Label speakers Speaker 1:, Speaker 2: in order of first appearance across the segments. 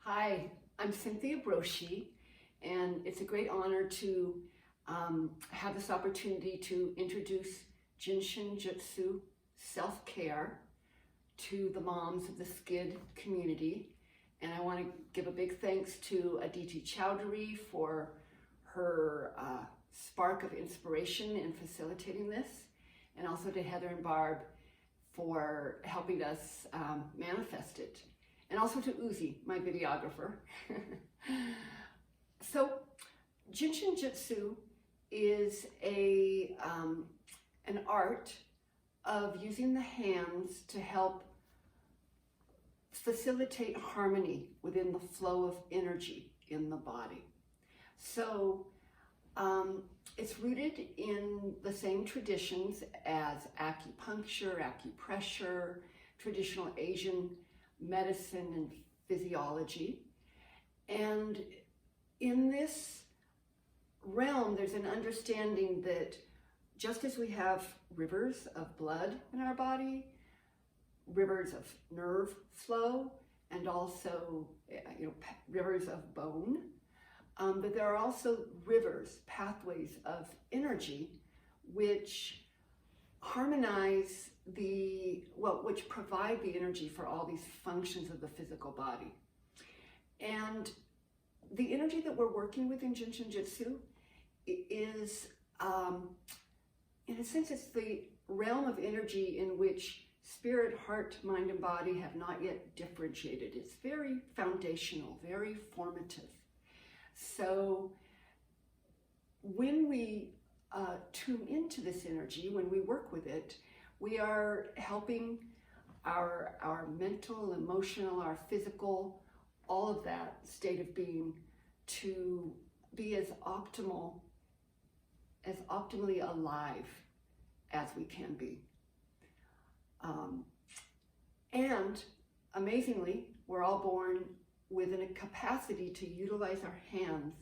Speaker 1: Hi, I'm Cindy Broshi, and it's a great honor to have this opportunity to introduce Jin Shin Jyutsu self-care to the moms of the SCID community. And I want to give a big thanks to Aditi Chowdhury for her spark of inspiration in facilitating this, and also to Heather and Barb for helping us manifest it. And also to Uzi, my videographer. So, Jin Shin Jyutsu is an art of using the hands to help facilitate harmony within the flow of energy in the body. So, it's rooted in the same traditions as acupuncture, acupressure, traditional Asian medicine and physiology. And in this realm, there's an understanding that just as we have rivers of blood in our body, rivers of nerve flow, and also rivers of bone, but there are also rivers, pathways of energy, which harmonize which provide the energy for all these functions of the physical body. And the energy that we're working with in Jin Shin Jyutsu is, in a sense, it's the realm of energy in which spirit, heart, mind, and body have not yet differentiated. It's very foundational, very formative. So when we tune into this energy, when we work with it, we are helping our mental, emotional, our physical, all of that state of being to be as optimally alive as we can be. And amazingly, we're all born with a capacity to utilize our hands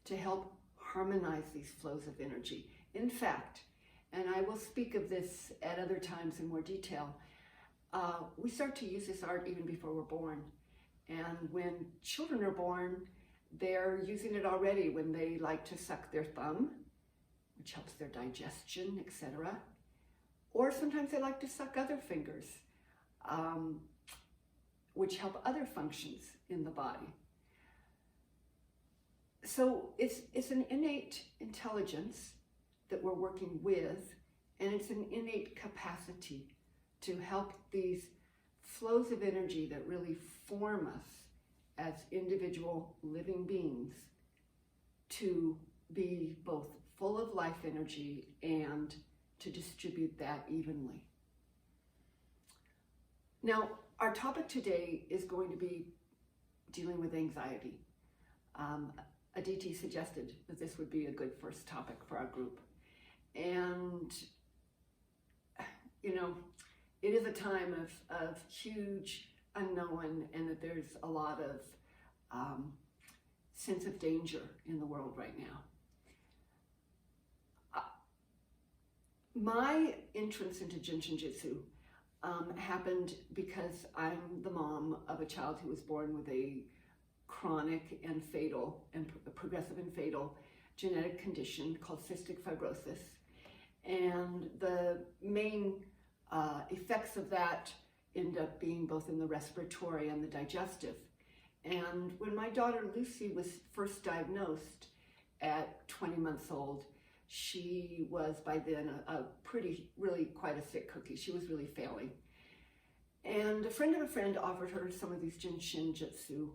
Speaker 1: to help harmonize these flows of energy. In fact, and I will speak of this at other times in more detail, we start to use this art even before we're born. And when children are born, they're using it already when they like to suck their thumb, which helps their digestion, etc. Or sometimes they like to suck other fingers, which help other functions in the body. So it's an innate intelligence that we're working with, and it's an innate capacity to help these flows of energy that really form us as individual living beings to be both full of life energy and to distribute that evenly. Now, our topic today is going to be dealing with anxiety. Aditi suggested that this would be a good first topic for our group. And, it is a time of huge unknown, and that there's a lot of sense of danger in the world right now. My entrance into Jin Shin Jyutsu happened because I'm the mom of a child who was born with a chronic and fatal and progressive and fatal genetic condition called cystic fibrosis. And the main effects of that end up being both in the respiratory and the digestive. And when my daughter Lucy was first diagnosed at 20 months old, she was by then really quite a sick cookie. She was really failing. And a friend of a friend offered her some of these Jin Shin Jyutsu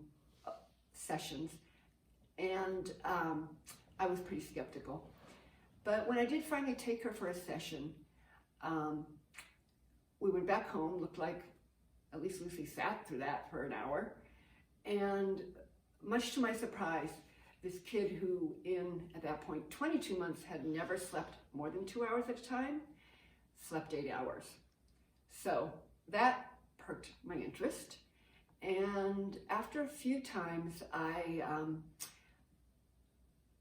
Speaker 1: sessions, and I was pretty skeptical. But when I did finally take her for a session, we went back home. Looked like at least Lucy sat through that for an hour, and much to my surprise, this kid who at that point, 22 months, had never slept more than 2 hours at a time, slept 8 hours. So that perked my interest. And after a few times, I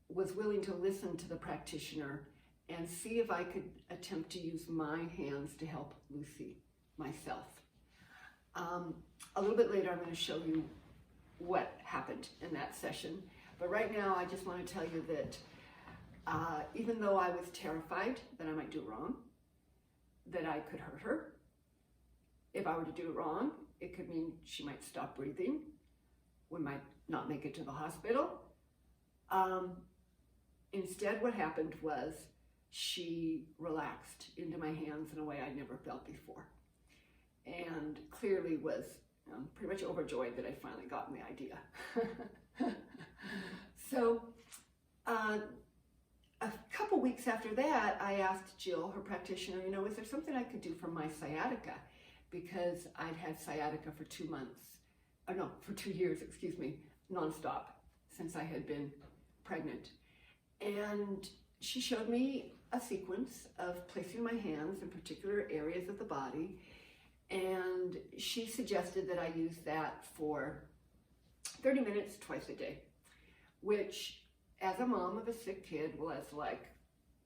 Speaker 1: was willing to listen to the practitioner and see if I could attempt to use my hands to help Lucy myself. A little bit later, I'm going to show you what happened in that session. But right now, I just want to tell you that even though I was terrified that I might do wrong, that I could hurt her. If I were to do it wrong, it could mean she might stop breathing. We might not make it to the hospital. Instead, what happened was she relaxed into my hands in a way I'd never felt before, and clearly was pretty much overjoyed that I finally gotten the idea. So a couple weeks after that, I asked Jill, her practitioner, is there something I could do for my sciatica? Because I'd had sciatica for 2 years, nonstop since I had been pregnant. And she showed me a sequence of placing my hands in particular areas of the body, and she suggested that I use that for 30 minutes twice a day, which as a mom of a sick kid was like,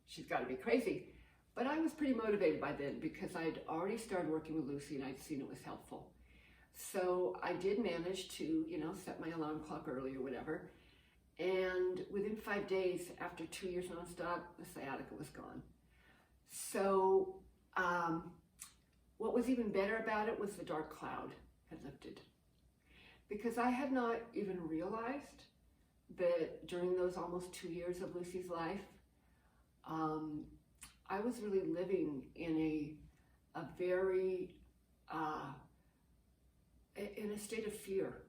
Speaker 1: she's got to be crazy. But I was pretty motivated by then because I'd already started working with Lucy and I'd seen it was helpful. So I did manage to, set my alarm clock early or whatever. And within 5 days, after 2 years nonstop, the sciatica was gone. So what was even better about it was the dark cloud had lifted. Because I had not even realized that during those almost 2 years of Lucy's life, I was really living in a very, in a state of fear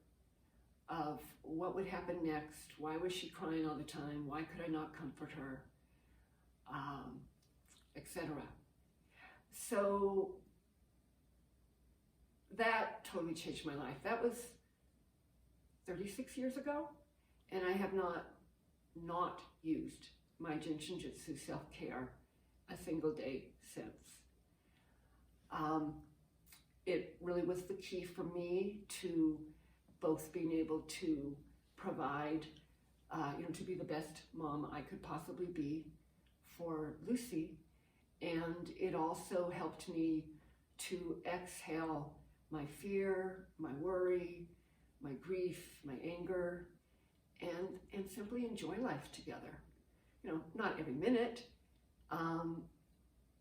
Speaker 1: of what would happen next. Why was she crying all the time? Why could I not comfort her? Etc. So that totally changed my life. That was 36 years ago, and I have not used my Jin Shin Jyutsu self-care a single day since. It really was the key for me to both being able to provide, to be the best mom I could possibly be for Lucy. And it also helped me to exhale my fear, my worry, my grief, my anger, and simply enjoy life together. Not every minute.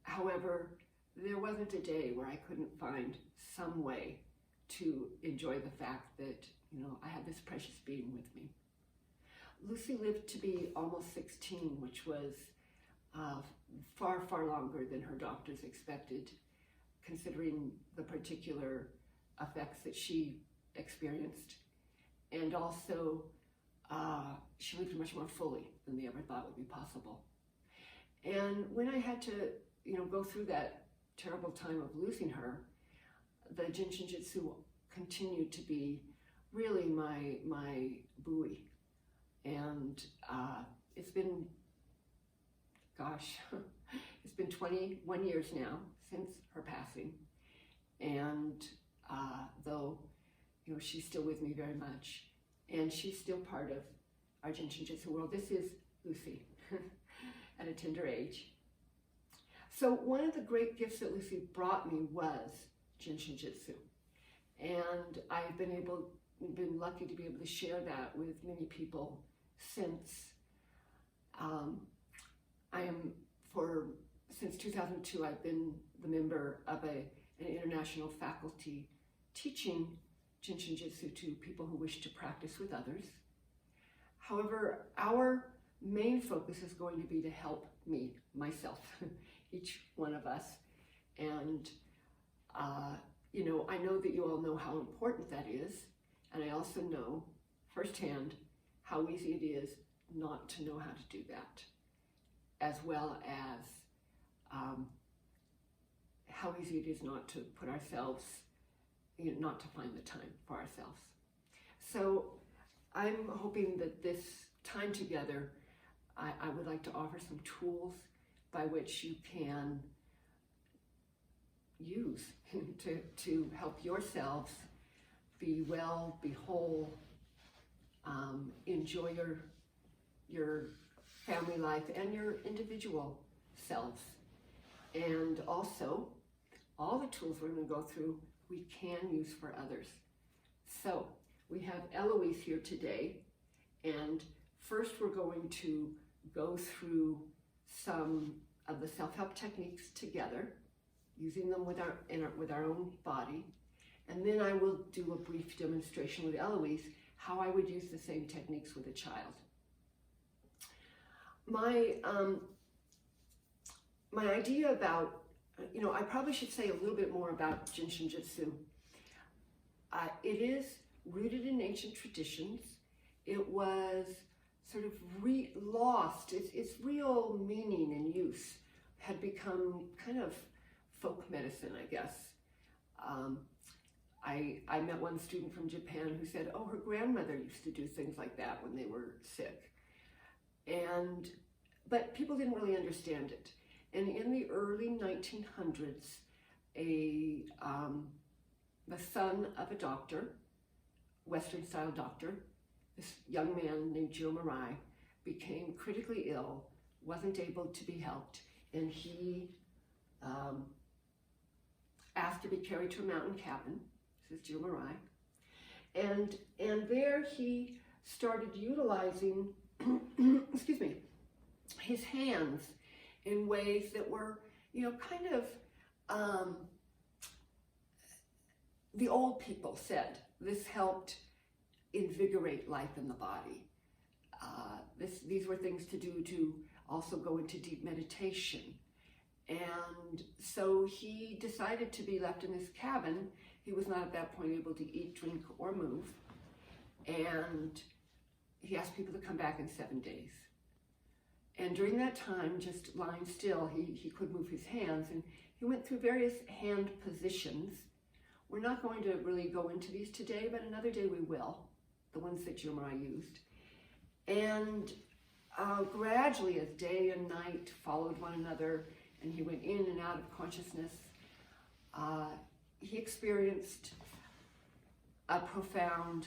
Speaker 1: However, there wasn't a day where I couldn't find some way to enjoy the fact that, I had this precious being with me. Lucy lived to be almost 16, which was far, far longer than her doctors expected, considering the particular effects that she experienced. And also, she lived much more fully than they ever thought would be possible. And when I had to, go through that terrible time of losing her, the Jin Shin Jyutsu continued to be really my buoy. And it's been, it's been 21 years now since her passing. And though, she's still with me very much, and she's still part of our Jin Shin Jyutsu world. This is Lucy at a tender age. So one of the great gifts that Lucy brought me was Jin Shin Jyutsu. And I've been lucky to be able to share that with many people since. Since 2002, I've been the member of an international faculty teaching Jin Shin Jyutsu to people who wish to practice with others. However, our main focus is going to be to help myself, each one of us. And, I know that you all know how important that is. And I also know firsthand how easy it is not to know how to do that, as well as how easy it is not to put ourselves, not to find the time for ourselves. So I'm hoping that this time together, I would like to offer some tools by which you can use to help yourselves be well, be whole, enjoy your family life and your individual selves. And also, all the tools we're going to go through, we can use for others. So, we have Eloise here today, and first we're going to go through some of the self-help techniques together, using them with our own body, and then I will do a brief demonstration with Eloise how I would use the same techniques with a child. My idea about, I probably should say a little bit more about Jin Shin Jyutsu. It is rooted in ancient traditions. It was sort of lost. Its real meaning and use had become kind of folk medicine, I guess. I met one student from Japan who said, oh, her grandmother used to do things like that when they were sick. But people didn't really understand it. And in the early 1900s, the son of a doctor, Western-style doctor, this young man named Joe Marai, became critically ill, wasn't able to be helped, and he asked to be carried to a mountain cabin. This is Joe Marai. And there he started utilizing, excuse me, his hands in ways that were, kind of, the old people said this helped invigorate life in the body. These were things to do to also go into deep meditation. And so he decided to be left in his cabin. He was not at that point able to eat, drink, or move. And he asked people to come back in 7 days. And during that time, just lying still, he could move his hands, and he went through various hand positions. We're not going to really go into these today, but another day we will, the ones that Joe Marai used. And gradually, as day and night followed one another, and he went in and out of consciousness, he experienced a profound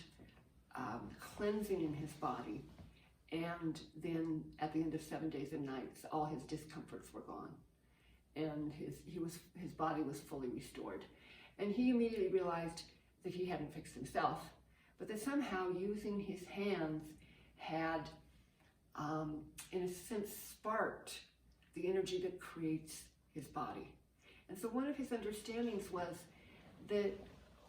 Speaker 1: cleansing in his body. And then at the end of 7 days and nights, all his discomforts were gone. And his body was fully restored. And he immediately realized that he hadn't fixed himself, but that somehow using his hands had, in a sense, sparked the energy that creates his body. And so one of his understandings was that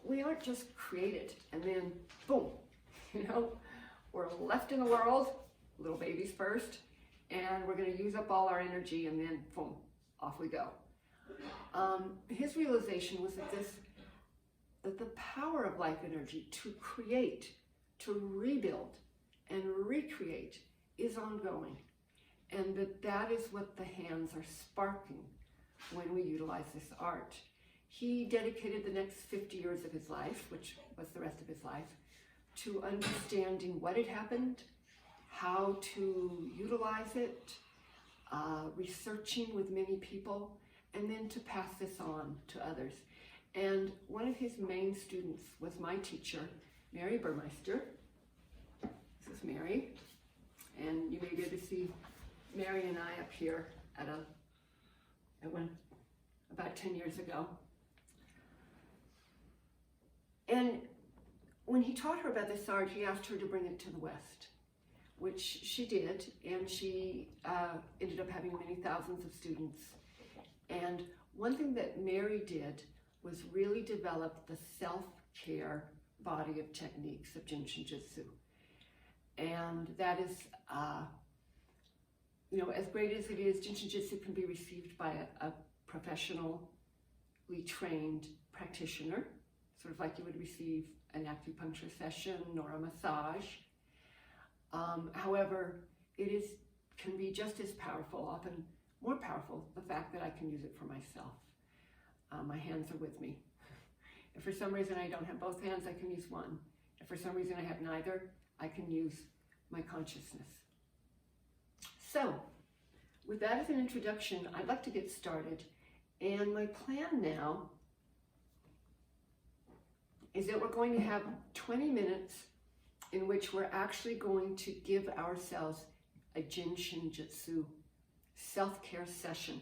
Speaker 1: we aren't just created and then boom, we're left in the world, little babies first, and we're going to use up all our energy and then boom, off we go. His realization was that the power of life energy to create, to rebuild and recreate is ongoing, and that is what the hands are sparking when we utilize this art. He dedicated the next 50 years of his life, which was the rest of his life, to understanding what had happened, how to utilize it, researching with many people, and then to pass this on to others. And one of his main students was my teacher, Mary Burmeister. This is Mary, and you may be able to see Mary and I up here at one about 10 years ago. And when he taught her about this art, he asked her to bring it to the West, which she did, and she ended up having many thousands of students. And one thing that Mary did was really develop the self-care body of techniques of Jin Shin Jyutsu. And that is, as great as it is, Jin Shin Jyutsu can be received by a professionally trained practitioner, sort of like you would receive an acupuncture session or a massage. However, can be just as powerful, often more powerful, the fact that I can use it for myself. My hands are with me. If for some reason I don't have both hands, I can use one. If for some reason I have neither, I can use my consciousness. So, with that as an introduction, I'd like to get started. And my plan now is that we're going to have 20 minutes in which we're actually going to give ourselves a Jin Shin Jyutsu self-care session.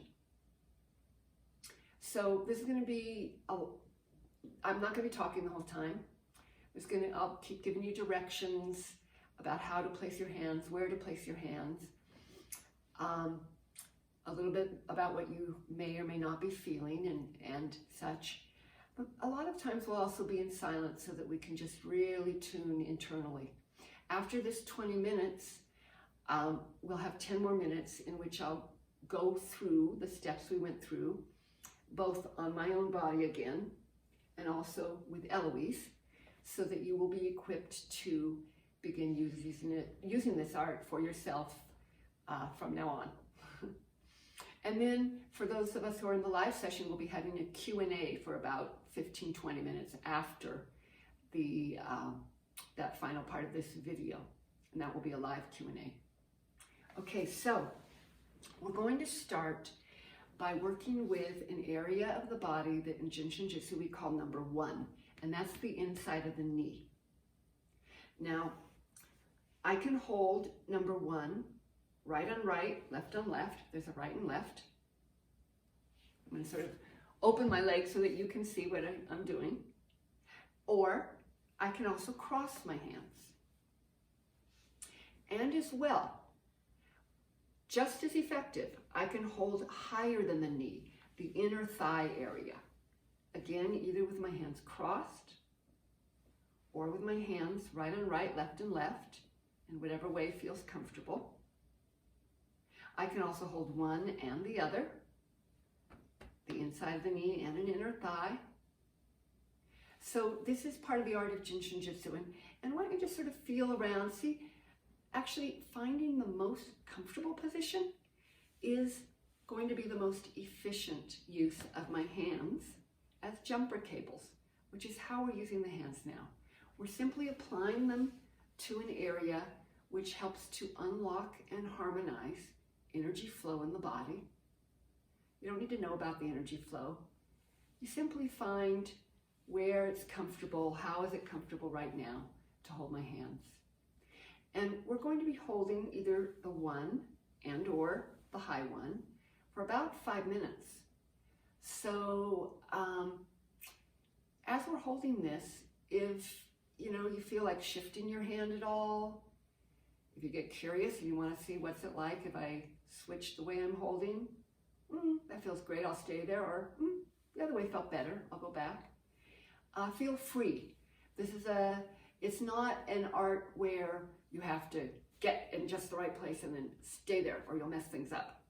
Speaker 1: So this is going to be, I'm not going to be talking the whole time, I'll keep giving you directions about how to place your hands, where to place your hands, a little bit about what you may or may not be feeling and such. But a lot of times we'll also be in silence so that we can just really tune internally. After this 20 minutes, we'll have 10 more minutes in which I'll go through the steps we went through, both on my own body again, and also with Eloise, so that you will be equipped to begin using this art for yourself from now on. And then for those of us who are in the live session, we'll be having a Q&A for about 15-20 minutes after that final part of this video, and that will be a live Q&A. Okay, so we're going to start by working with an area of the body that in Jin Shin Jyutsu we call number 1, and that's the inside of the knee. Now, I can hold number 1 right on right, left on left. There's a right and left. I'm going to sort of open my legs so that you can see what I'm doing. Or I can also cross my hands. And as well, just as effective, I can hold higher than the knee, the inner thigh area. Again, either with my hands crossed or with my hands right on right, left and left, in whatever way feels comfortable. I can also hold one and the other, the inside of the knee and an inner thigh. So this is part of the art of Jin Shin Jyutsu. And why don't you just sort of feel around, see, actually finding the most comfortable position is going to be the most efficient use of my hands as jumper cables, which is how we're using the hands now. We're simply applying them to an area which helps to unlock and harmonize energy flow in the body. You don't need to know about the energy flow. You simply find where it's comfortable, how is it comfortable right now to hold my hands. And we're going to be holding either the 1 and or the high one for about 5 minutes. So as we're holding this, if you feel like shifting your hand at all, if you get curious and you want to see what's it like if I switch the way I'm holding, that feels great, I'll stay there, or the other way felt better, I'll go back. Feel free. It's not an art where you have to get in just the right place and then stay there or you'll mess things up.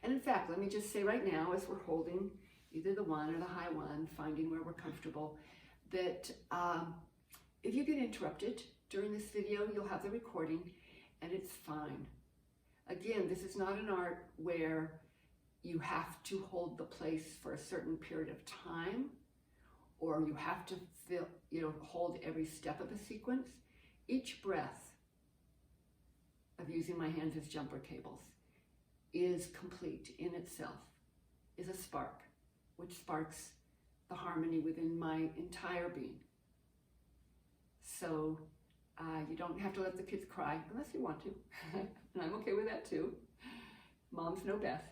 Speaker 1: And in fact, let me just say right now, as we're holding either the 1 or the high one, finding where we're comfortable, that if you get interrupted during this video, you'll have the recording and it's fine. Again, this is not an art where you have to hold the place for a certain period of time, or you have to hold every step of the sequence. Each breath of using my hands as jumper cables is complete in itself, is a spark, which sparks the harmony within my entire being. So you don't have to let the kids cry unless you want to, and I'm okay with that too. Moms know best.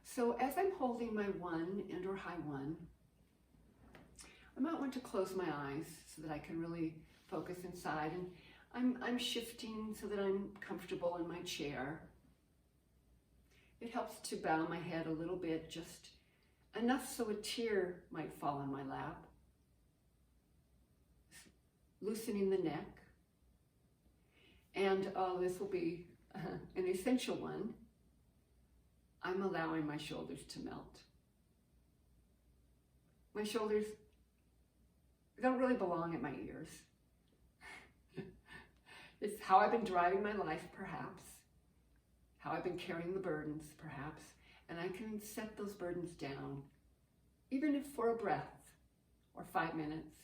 Speaker 1: So as I'm holding my 1 and or high 1, I might want to close my eyes so that I can really focus inside. And I'm shifting so that I'm comfortable in my chair. It helps to bow my head a little bit, just enough so a tear might fall on my lap. Loosening the neck. And this will be an essential one. I'm allowing my shoulders to melt. My shoulders don't really belong at my ears. It's how I've been driving my life, perhaps. How I've been carrying the burdens, perhaps. And I can set those burdens down, even if for a breath, or 5 minutes,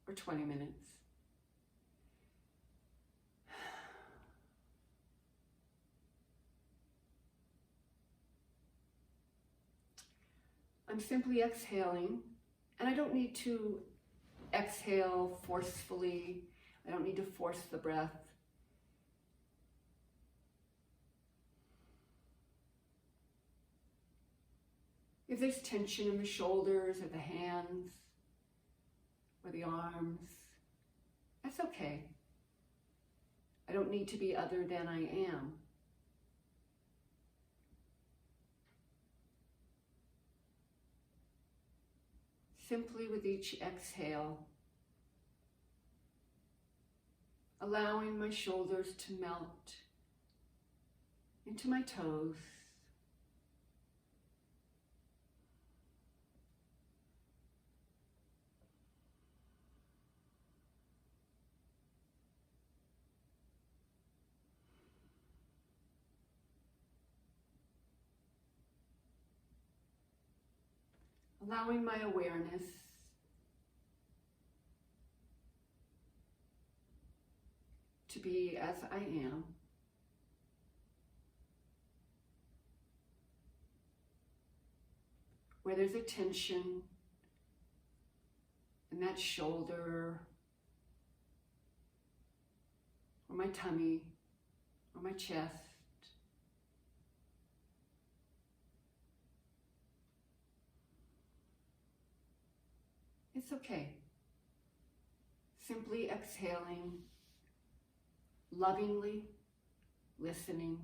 Speaker 1: or 20 minutes. I'm simply exhaling, and I don't need to exhale forcefully. I don't need to force the breath. If there's tension in the shoulders or the hands, or the arms. That's okay. I don't need to be other than I am. Simply with each exhale, allowing my shoulders to melt into my toes. Allowing my awareness to be as I am. Where there's a tension in that shoulder, or my tummy, or my chest. It's okay. Simply exhaling, lovingly listening.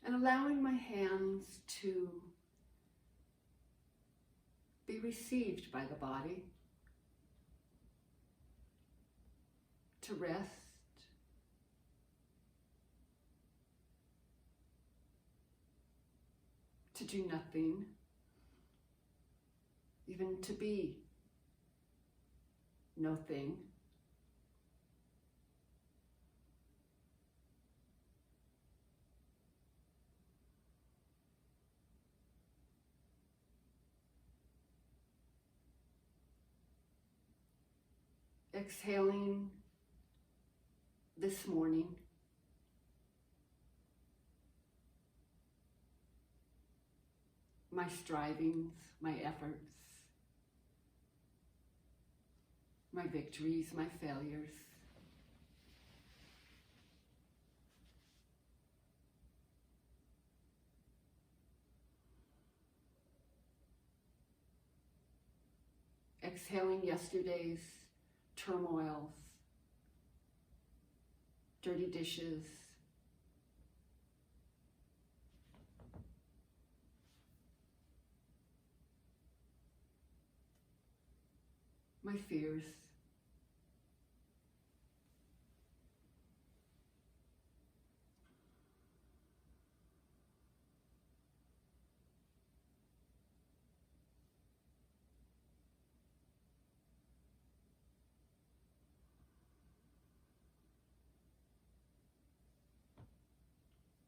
Speaker 1: And allowing my hands to be received by the body, to rest, to do nothing, even to be no thing. Exhaling this morning, my strivings, my efforts, my victories, my failures. Exhaling yesterday's turmoils, dirty dishes, my fears.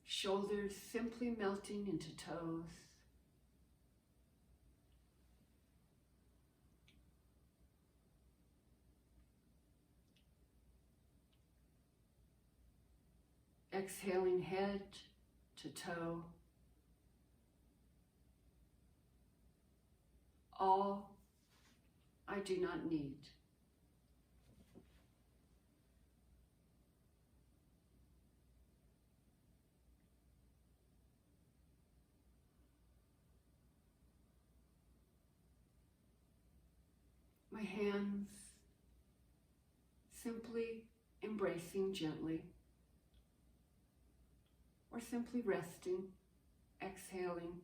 Speaker 1: Shoulders simply melting into toes. Exhaling head to toe. All I do not need. My hands simply embracing gently, or simply resting, exhaling.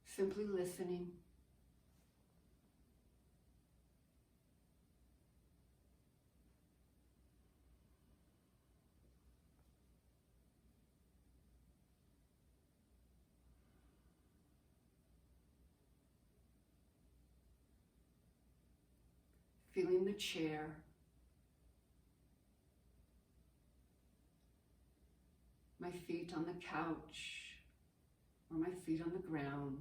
Speaker 1: Simply listening. Feeling the chair, my feet on the couch, or my feet on the ground.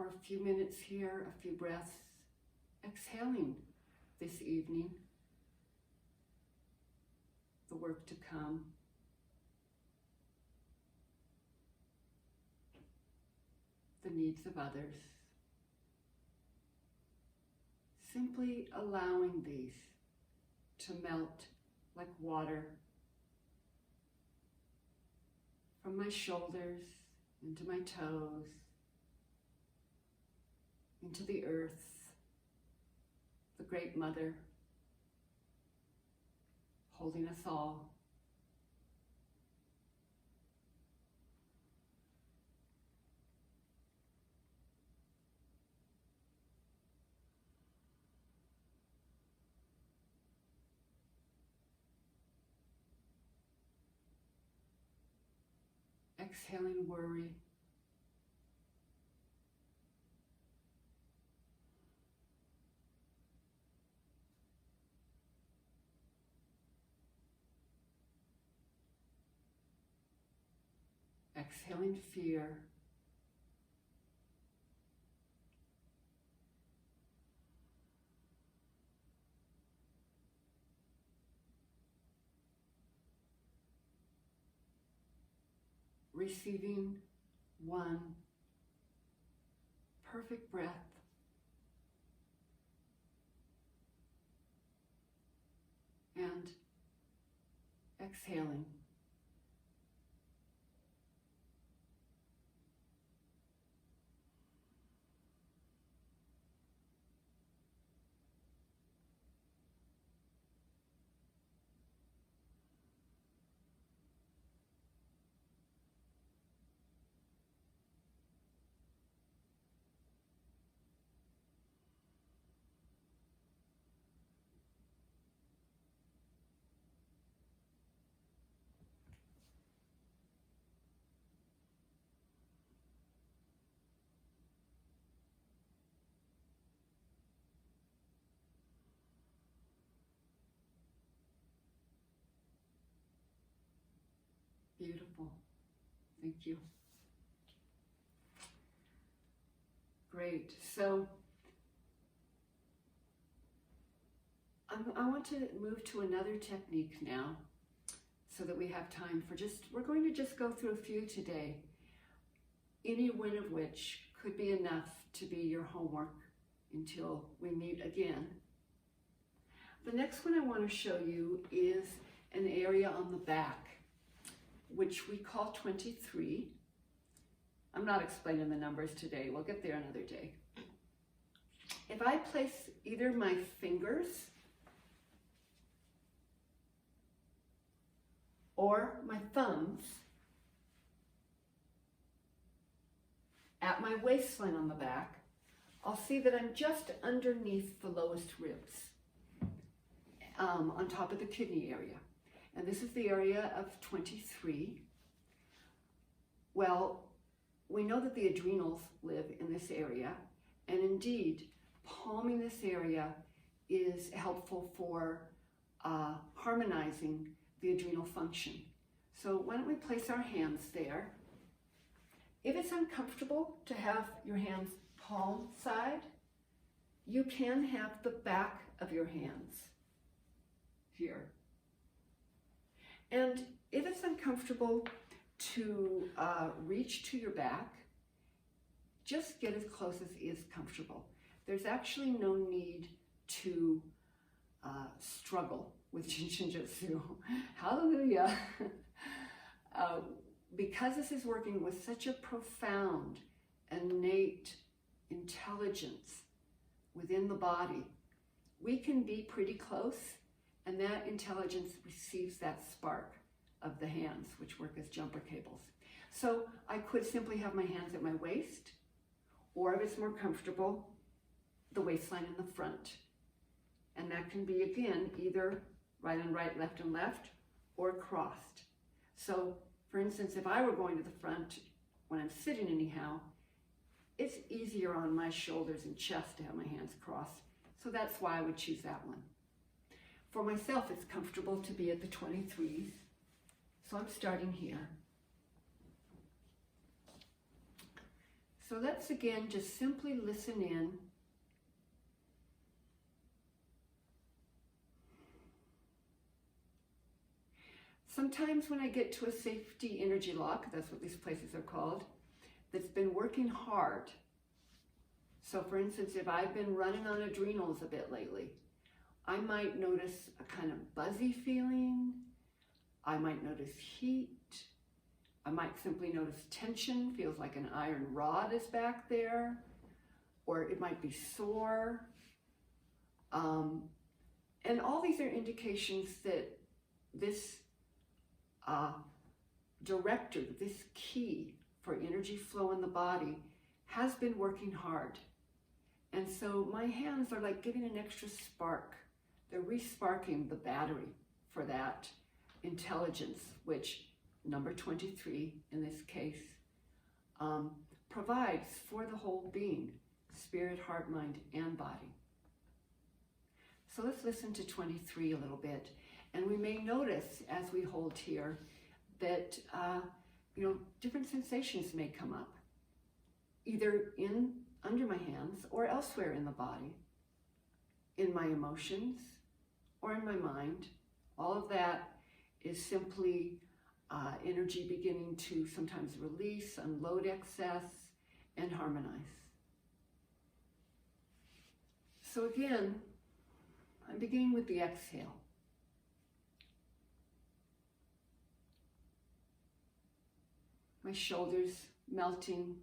Speaker 1: for a few minutes here, a few breaths, exhaling this evening, the work to come. The needs of others. Simply allowing these to melt like water from my shoulders into my toes, into the earth, the Great Mother, holding us all. Exhaling worry. Exhaling fear. Receiving one perfect breath. And exhaling. Beautiful. Thank you. Great. So I want to move to another technique now so that we have time for we're going to just go through a few today, any one of which could be enough to be your homework until we meet again. The next one I want to show you is an area on the back, which we call 23. I'm not explaining the numbers today. We'll get there another day. If I place either my fingers or my thumbs at my waistline on the back, I'll see that I'm just underneath the lowest ribs, on top of the kidney area. And this is the area of 23. Well, we know that the adrenals live in this area, and indeed, palming this area is helpful for harmonizing the adrenal function. So why don't we place our hands there? If it's uncomfortable to have your hands palm side, you can have the back of your hands here. And if it's uncomfortable to reach to your back, just get as close as is comfortable. There's actually no need to struggle with Jin Shin Jyutsu. Hallelujah! Because this is working with such a profound, innate intelligence within the body, we can be pretty close, and that intelligence receives that spark of the hands, which work as jumper cables. So I could simply have my hands at my waist, or if it's more comfortable, the waistline in the front. And that can be, again, either right and right, left and left, or crossed. So, for instance, if I were going to the front when I'm sitting anyhow, it's easier on my shoulders and chest to have my hands crossed. So that's why I would choose that one. For myself, it's comfortable to be at the 23s. So I'm starting here. So let's again just simply listen in. Sometimes when I get to a safety energy lock, that's what these places are called, that's been working hard. So for instance, if I've been running on adrenals a bit lately, I might notice a kind of buzzy feeling. I might notice heat. I might simply notice tension, feels like an iron rod is back there, or it might be sore. And all these are indications that this director, this key for energy flow in the body has been working hard. And so my hands are like giving an extra spark. They're re-sparking the battery for that intelligence, which number 23 in this case provides for the whole being, spirit, heart, mind, and body. So let's listen to 23 a little bit. And we may notice as we hold here that different sensations may come up, either under my hands or elsewhere in the body, in my emotions or in my mind. All of that is simply energy beginning to sometimes release, unload excess, and harmonize. So again, I'm beginning with the exhale. My shoulders melting.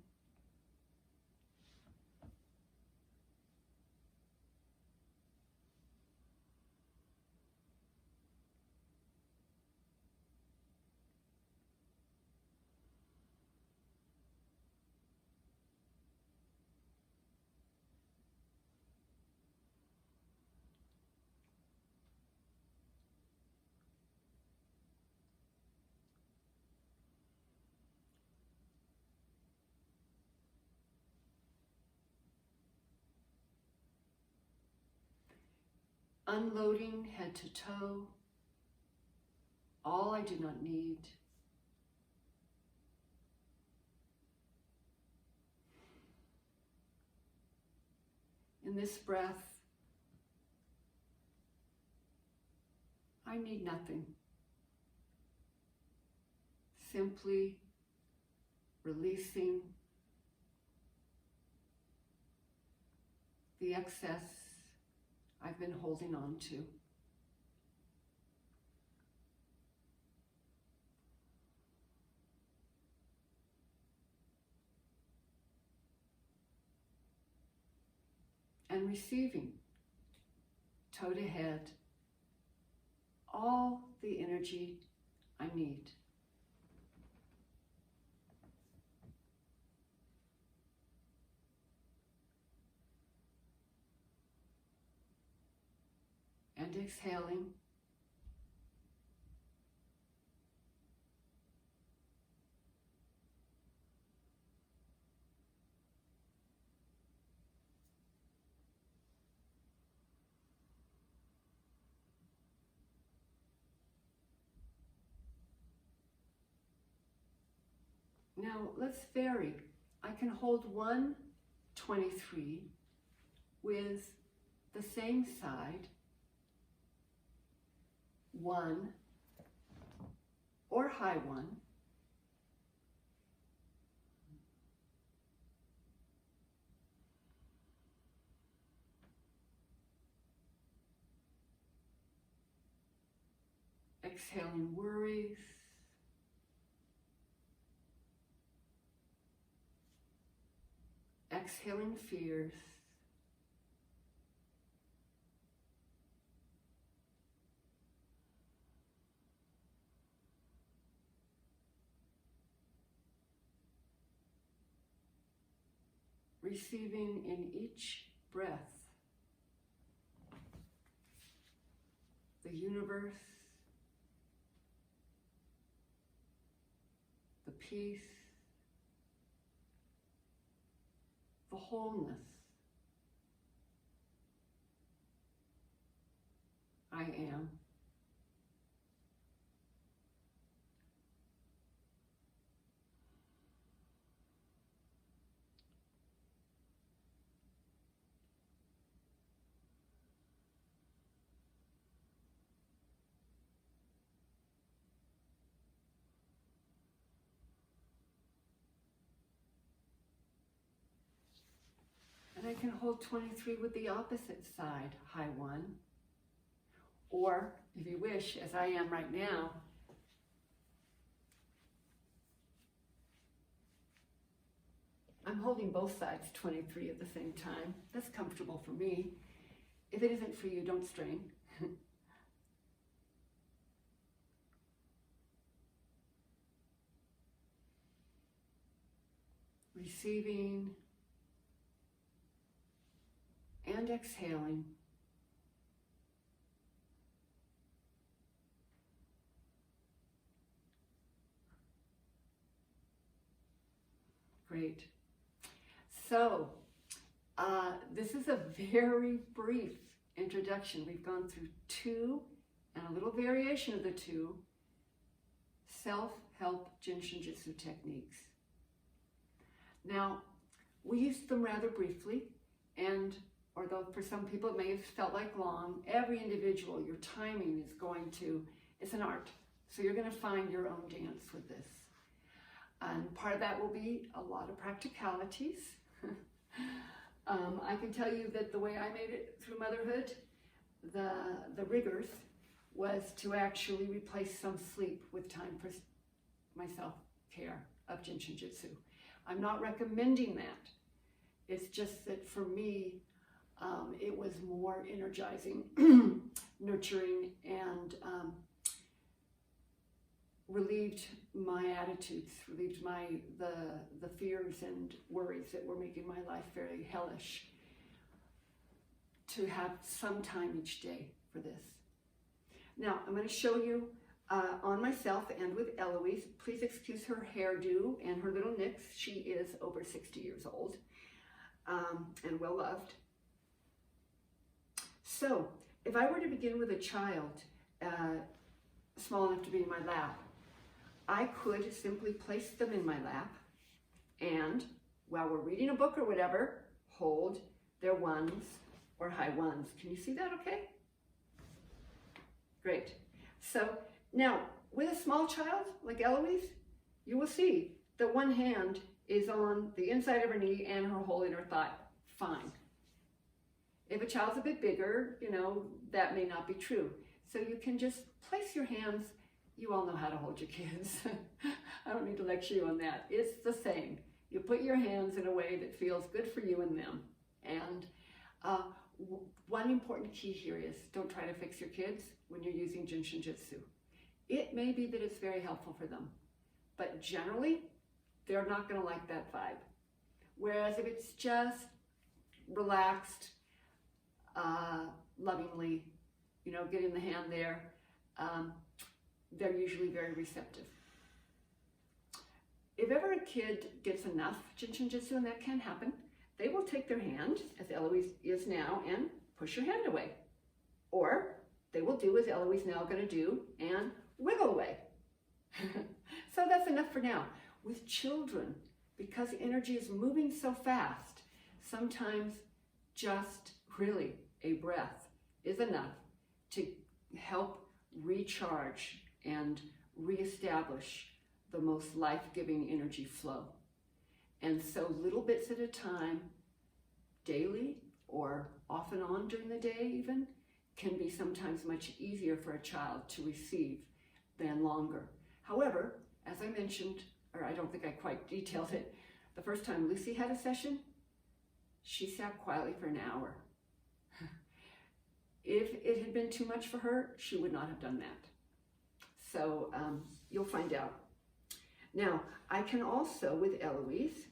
Speaker 1: Unloading head to toe, all I do not need. In this breath, I need nothing. Simply releasing the excess I've been holding on to. And receiving, toe to head, all the energy I need. And exhaling. Now let's vary. I can hold 123 with the same side, 1 or high 1, exhaling worries, exhaling fears, receiving in each breath the universe, the peace, the wholeness I am. can hold 23 with the opposite side, high 1. Or, if you wish, as I am right now, I'm holding both sides 23 at the same time. That's comfortable for me. If it isn't for you, don't strain. Receiving and exhaling. Great. So, this is a very brief introduction. We've gone through 2 and a little variation of the 2 self-help Jin Shin Jyutsu techniques. Now, we used them rather briefly, and although for some people it may have felt like long, every individual, your timing is going to, it's an art. So you're going to find your own dance with this. And part of that will be a lot of practicalities. I can tell you that the way I made it through motherhood, the rigors was to actually replace some sleep with time for my self-care of Jin Shin Jyutsu. I'm not recommending that. It's just that for me, it was more energizing, nurturing, and relieved my attitudes, relieved the fears and worries that were making my life very hellish, to have some time each day for this. Now, I'm going to show you on myself and with Eloise. Please excuse her hairdo and her little nicks. She is over 60 years old and well loved. So, if I were to begin with a child small enough to be in my lap, I could simply place them in my lap and, while we're reading a book or whatever, hold their 1s or high 1s. Can you see that okay? Great. So now, with a small child like Eloise, you will see that one hand is on the inside of her knee and her whole inner thigh. Fine. If a child's a bit bigger, you know, that may not be true. So you can just place your hands. You all know how to hold your kids. I don't need to lecture you on that. It's the same. You put your hands in a way that feels good for you and them. And one important key here is don't try to fix your kids when you're using Jin Shin Jyutsu. It may be that it's very helpful for them, but generally, they're not going to like that vibe. Whereas if it's just relaxed, lovingly, you know, getting the hand there, they're usually very receptive. If ever a kid gets enough Jin Shin Jyutsu, and that can happen, they will take their hand, as Eloise is now, and push your hand away. Or they will do as Eloise is now going to do and wiggle away. So that's enough for now. With children, because energy is moving so fast, sometimes just really a breath is enough to help recharge and reestablish the most life-giving energy flow. And so little bits at a time, daily or off and on during the day even, can be sometimes much easier for a child to receive than longer. However, as I mentioned, or I don't think I quite detailed it, the first time Lucy had a session, she sat quietly for an hour. If it had been too much for her, she would not have done that. So you'll find out. Now, I can also, with Eloise,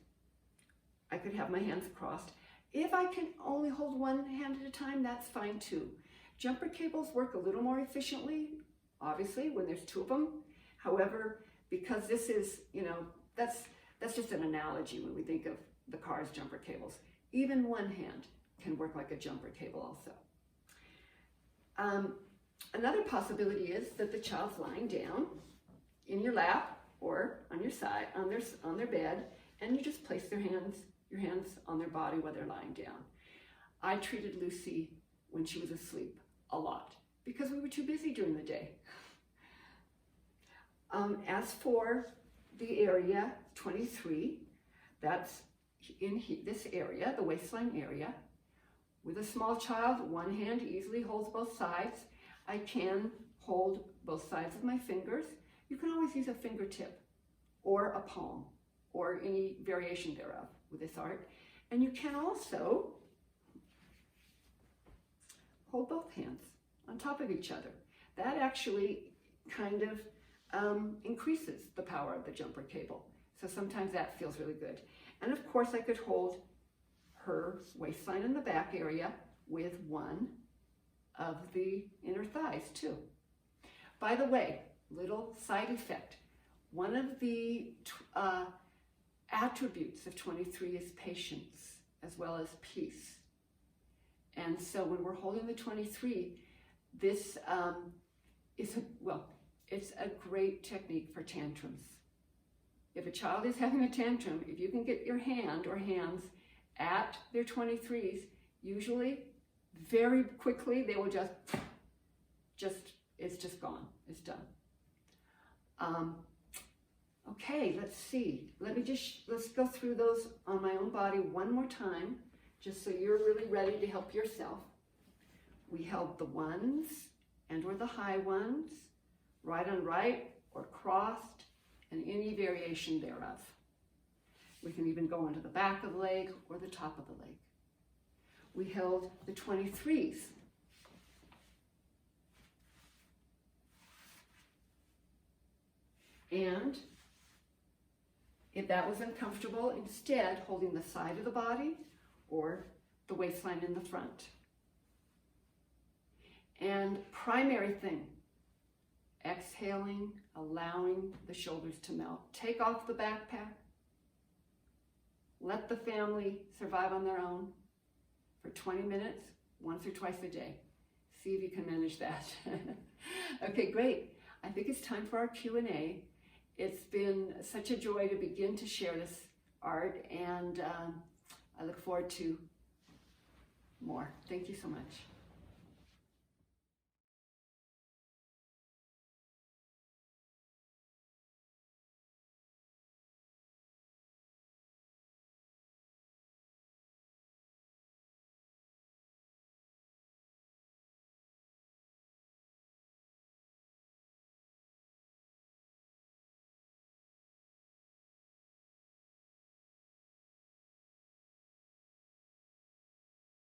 Speaker 1: I could have my hands crossed. If I can only hold one hand at a time, that's fine too. Jumper cables work a little more efficiently, obviously, when there's 2 of them. However, because this is, you know, that's just an analogy when we think of the car's jumper cables. Even one hand can work like a jumper cable also. Another possibility is that the child's lying down in your lap or on your side, on their bed, and you just place your hands on their body while they're lying down. I treated Lucy when she was asleep a lot because we were too busy during the day. As for the area 23, that's this area, the waistline area. With a small child, one hand easily holds both sides. I can hold both sides of my fingers. You can always use a fingertip or a palm or any variation thereof with this art. And you can also hold both hands on top of each other. That actually kind of increases the power of the jumper cable. So sometimes that feels really good. And of course I could hold her waistline in the back area with one of the inner thighs too. By the way, little side effect. One of the attributes of 23 is patience as well as peace. And so when we're holding the 23, this it's a great technique for tantrums. If a child is having a tantrum, if you can get your hand or hands at their 23s, usually very quickly they will it's just gone, it's done. Okay, let's see. Let's go through those on my own body one more time, just so you're really ready to help yourself. We held the ones and or the high ones, right on right or crossed, and any variation thereof. We can even go into the back of the leg or the top of the leg. We held the 23s. And if that was uncomfortable, instead holding the side of the body or the waistline in the front. And primary thing, exhaling, allowing the shoulders to melt. Take off the backpack. Let the family survive on their own for 20 minutes, once or twice a day. See if you can manage that. Okay, great. I think it's time for our Q&A. It's been such a joy to begin to share this art, and I look forward to more. Thank you so much.